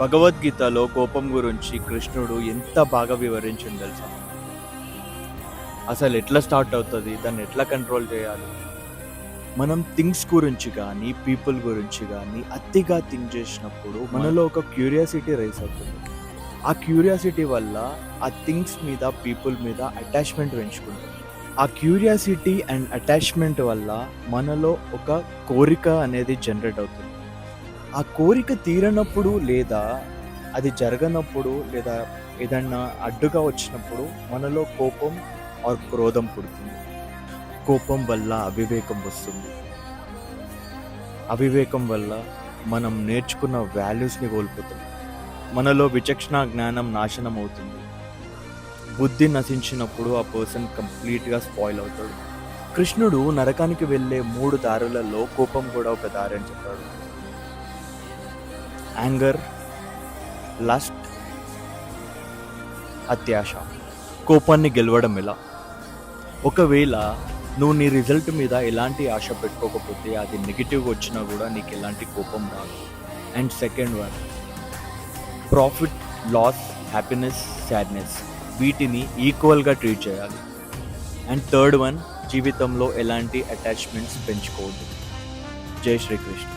భగవద్గీతలో కోపం గురించి కృష్ణుడు ఎంత బాగా వివరించింది తెలుసా? అసలు ఎట్లా స్టార్ట్ అవుతుంది, దాన్ని ఎట్లా కంట్రోల్ చేయాలి? మనం థింగ్స్ గురించి కానీ పీపుల్ గురించి కానీ అతిగా థింక్ చేసినప్పుడు మనలో ఒక క్యూరియాసిటీ రైస్ అవుతుంది. ఆ క్యూరియాసిటీ వల్ల ఆ థింగ్స్ మీద పీపుల్ మీద అటాచ్మెంట్ పెంచుకుంటాం. ఆ క్యూరియాసిటీ అండ్ అటాచ్మెంట్ వల్ల మనలో ఒక కోరిక అనేది జనరేట్ అవుతుంది. ఆ కోరిక తీరనప్పుడు లేదా అది జరగనప్పుడు లేదా ఏదన్నా అడ్డుగా వచ్చినప్పుడు మనలో కోపం ఆర్ క్రోధం పుడుతుంది. కోపం వల్ల అవివేకం వస్తుంది. అవివేకం వల్ల మనం నేర్చుకున్న వాల్యూస్ని కోల్పోతాం. మనలో విచక్షణ జ్ఞానం నాశనం అవుతుంది. బుద్ధి నశించినప్పుడు ఆ పర్సన్ కంప్లీట్గా స్పాయిల్ అవుతాడు. కృష్ణుడు నరకానికి వెళ్ళే 3 దారులలో కోపం కూడా ఒక దారి అని చెప్పాడు. యాంగర్, లస్ట్, అత్యాశ. కోపాన్ని గెలవడం ఎలా? ఒకవేళ నువ్వు నీ రిజల్ట్ మీద ఎలాంటి ఆశ పెట్టుకోకపోతే అది నెగిటివ్గా వచ్చినా కూడా నీకు ఎలాంటి కోపం రాదు. And second one, profit, loss, happiness, sadness, వీటిని ఈక్వల్గా ట్రీట్ చేయాలి. అండ్ థర్డ్ వన్, జీవితంలో ఎలాంటి అటాచ్మెంట్స్ పెంచుకోవద్దు. జై శ్రీకృష్ణ.